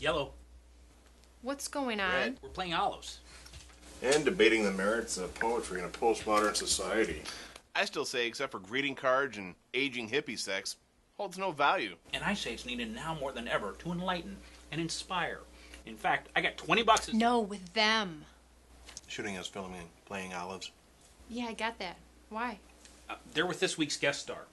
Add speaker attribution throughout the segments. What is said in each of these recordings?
Speaker 1: Yellow.
Speaker 2: What's going on?
Speaker 1: Red. We're playing olives.
Speaker 3: And debating the merits of poetry in a postmodern society.
Speaker 4: I still say, except for greeting cards and aging hippie sex, holds no value.
Speaker 1: And I say it's needed now more than ever to enlighten and inspire. In fact, I got $20.
Speaker 2: No, with them.
Speaker 3: Shooting us filming, playing olives.
Speaker 2: Yeah, I got that. Why?
Speaker 1: They're with this week's guest star.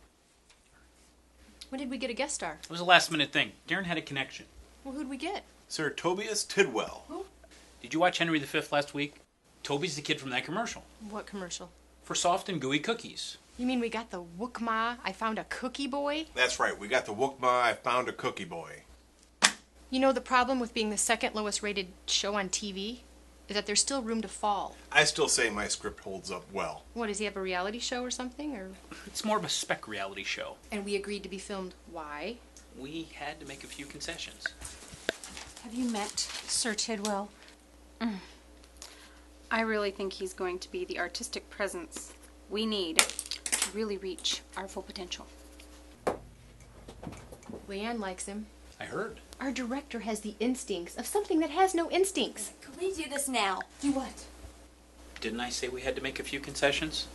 Speaker 2: When did we get a guest star?
Speaker 1: It was a last-minute thing. Darren had a connection.
Speaker 2: Well, who'd we get?
Speaker 3: Sir Tobias Tidwell.
Speaker 2: Who?
Speaker 1: Did you watch Henry V last week? Toby's the kid from that commercial.
Speaker 2: What commercial?
Speaker 1: For soft and gooey cookies.
Speaker 2: You mean we got the Wookma, I found a cookie boy?
Speaker 3: That's right, we got the Wookma, I found a cookie boy.
Speaker 2: You know the problem with being the second lowest rated show on TV? Is that there's still room to fall.
Speaker 3: I still say my script holds up well.
Speaker 2: What, does he have a reality show or something? Or?
Speaker 1: It's more of a spec reality show.
Speaker 2: And we agreed to be filmed. Why?
Speaker 1: We had to make a few concessions.
Speaker 5: Have you met Sir Tidwell? I really think he's going to be the artistic presence we need to really reach our full potential.
Speaker 2: Leanne likes him.
Speaker 1: I heard.
Speaker 2: Our director has the instincts of something that has no instincts.
Speaker 6: Could we do this now?
Speaker 2: Do what?
Speaker 1: Didn't I say we had to make a few concessions?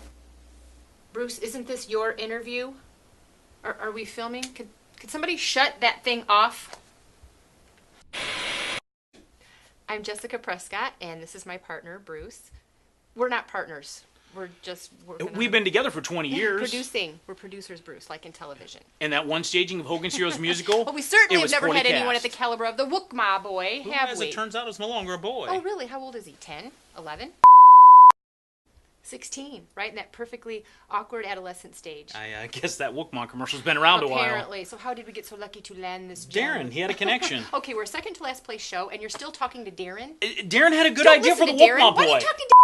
Speaker 2: Bruce, isn't this your interview? Are we filming? Could somebody shut that thing off? I'm Jessica Prescott, and this is my partner, Bruce. We're not partners. We're just working
Speaker 1: We've been together for 20 years.
Speaker 2: Producing. We're producers, Bruce, like in television.
Speaker 1: And that one staging of Hogan's Heroes musical?
Speaker 2: Well, we certainly have never
Speaker 1: 40
Speaker 2: had anyone at
Speaker 1: cast.
Speaker 2: the caliber of the Wookma boy,
Speaker 1: Who,
Speaker 2: have
Speaker 1: as
Speaker 2: we?
Speaker 1: it turns out, is no longer a boy.
Speaker 2: Oh, really? How old is he? 10? 11? 16, right in that perfectly awkward adolescent stage.
Speaker 1: I guess that Wookma commercial's been around a while.
Speaker 2: Apparently. So how did we get so lucky to land this gem?
Speaker 1: Darren, he had a connection.
Speaker 2: Okay, we're second to last place show, and you're still talking to Darren?
Speaker 1: Darren had a good
Speaker 2: Don't
Speaker 1: idea for
Speaker 2: listen
Speaker 1: the
Speaker 2: to Darren.
Speaker 1: Wookma
Speaker 2: Why are
Speaker 1: boy.
Speaker 2: you talking to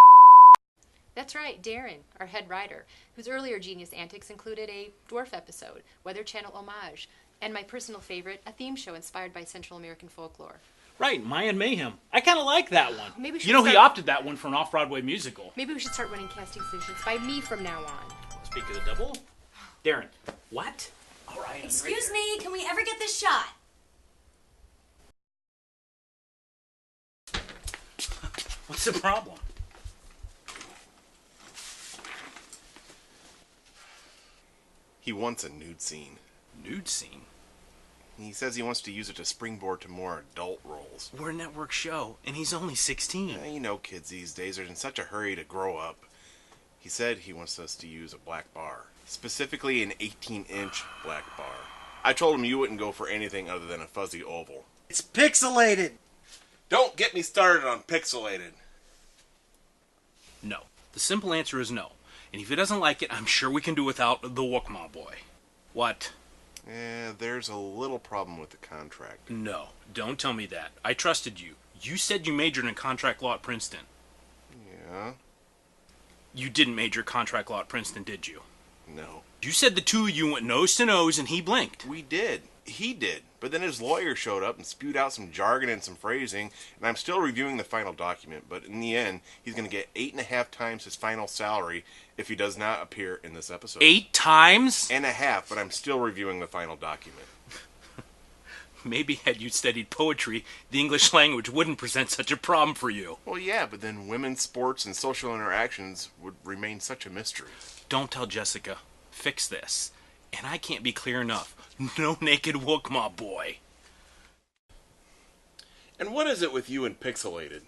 Speaker 2: That's right, Darren, our head writer, whose earlier genius antics included a dwarf episode, Weather Channel homage, and my personal favorite, a theme show inspired by Central American folklore.
Speaker 1: Right, Mayan Mayhem. I kind of like that one.
Speaker 2: Maybe we should
Speaker 1: you know, he
Speaker 2: start-
Speaker 1: opted that one for an off-Broadway musical.
Speaker 2: Maybe we should start running casting decisions by me from now on.
Speaker 1: Speak of the devil. Darren, what? All right.
Speaker 6: Excuse me, can we ever get this shot?
Speaker 1: What's the problem?
Speaker 4: He wants a nude scene.
Speaker 1: Nude scene?
Speaker 4: He says he wants to use it to springboard to more adult roles.
Speaker 1: We're a network show, and he's only 16.
Speaker 4: You know kids these days are in such a hurry to grow up. He said he wants us to use a black bar. Specifically an 18-inch black bar. I told him you wouldn't go for anything other than a fuzzy oval.
Speaker 7: It's pixelated!
Speaker 4: Don't get me started on pixelated.
Speaker 1: No. The simple answer is no. And if he doesn't like it, I'm sure we can do without the Wookma boy. What?
Speaker 4: There's a little problem with the contract.
Speaker 1: No, don't tell me that. I trusted you. You said you majored in contract law at Princeton.
Speaker 4: Yeah?
Speaker 1: You didn't major contract law at Princeton, did you?
Speaker 4: No.
Speaker 1: You said the two of you went nose to nose and he blinked.
Speaker 4: We did. He did. But then his lawyer showed up and spewed out some jargon and some phrasing, and I'm still reviewing the final document, but in the end, he's going to get 8.5 times his final salary if he does not appear in this episode.
Speaker 1: 8 times?
Speaker 4: And a half, but I'm still reviewing the final document.
Speaker 1: Maybe had you studied poetry, the English language wouldn't present such a problem for you.
Speaker 4: Well, yeah, but then women's sports and social interactions would remain such a mystery.
Speaker 1: Don't tell Jessica. Fix this. And I can't be clear enough. No naked Wookma boy.
Speaker 4: And what is it with you and pixelated?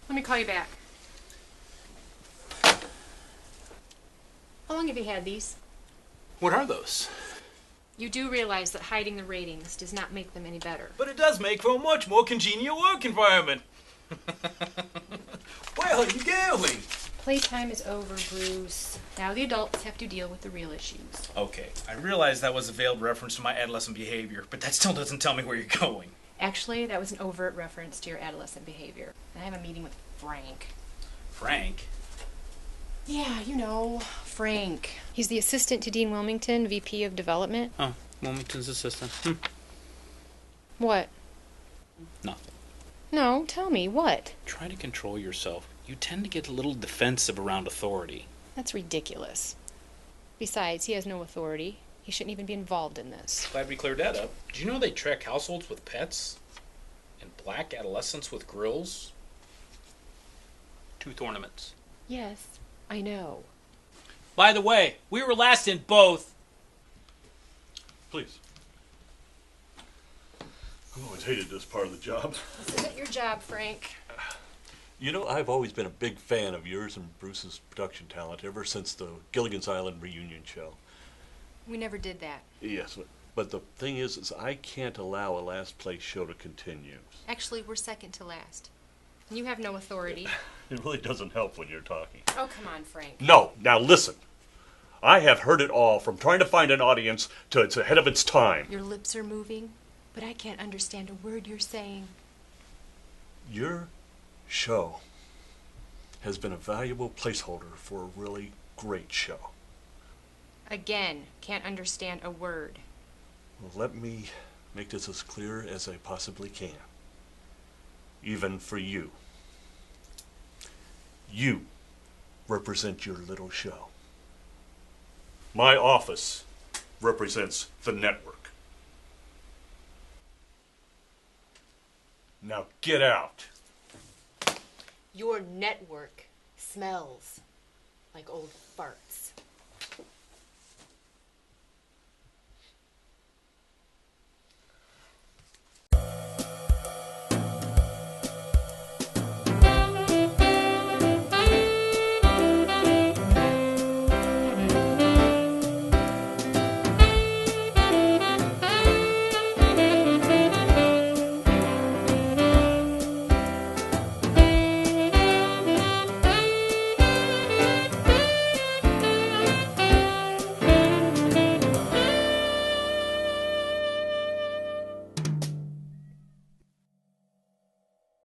Speaker 2: Let me call you back. How long have you had these?
Speaker 1: What are those?
Speaker 2: You do realize that hiding the ratings does not make them any better.
Speaker 1: But it does make for a much more congenial work environment. Where are you going?
Speaker 2: Playtime is over, Bruce. Now the adults have to deal with the real issues.
Speaker 1: Okay, I realize that was a veiled reference to my adolescent behavior, but that still doesn't tell me where you're going.
Speaker 2: Actually, that was an overt reference to your adolescent behavior. I have a meeting with Frank.
Speaker 1: Frank?
Speaker 2: Yeah, you know, Frank. He's the assistant to Dean Wilmington, VP of Development.
Speaker 1: Oh, Wilmington's assistant.
Speaker 2: What?
Speaker 1: Nothing.
Speaker 2: No, tell me, what?
Speaker 1: Try to control yourself. You tend to get a little defensive around authority.
Speaker 2: That's ridiculous. Besides, he has no authority. He shouldn't even be involved in this.
Speaker 1: Glad we cleared that up. Do you know they track households with pets? And black adolescents with grills? 2 ornaments.
Speaker 2: Yes, I know.
Speaker 1: By the way, we were last in both.
Speaker 7: Please. I've always hated this part of the job.
Speaker 2: This isn't your job, Frank.
Speaker 7: You know, I've always been a big fan of yours and Bruce's production talent ever since the Gilligan's Island reunion show.
Speaker 2: We never did that.
Speaker 7: Yes, but the thing is I can't allow a last place show to continue.
Speaker 2: Actually, we're second to last. You have no authority.
Speaker 7: It really doesn't help when you're talking.
Speaker 2: Oh, come on, Frank.
Speaker 7: No, now listen. I have heard it all, from trying to find an audience to it's ahead of its time.
Speaker 2: Your lips are moving, but I can't understand a word you're saying.
Speaker 7: Your show has been a valuable placeholder for a really great show.
Speaker 2: Again, can't understand a word.
Speaker 7: Well, let me make this as clear as I possibly can. Even for you. You represent your little show. My office represents the network. Now get out.
Speaker 2: Your network smells like old farts.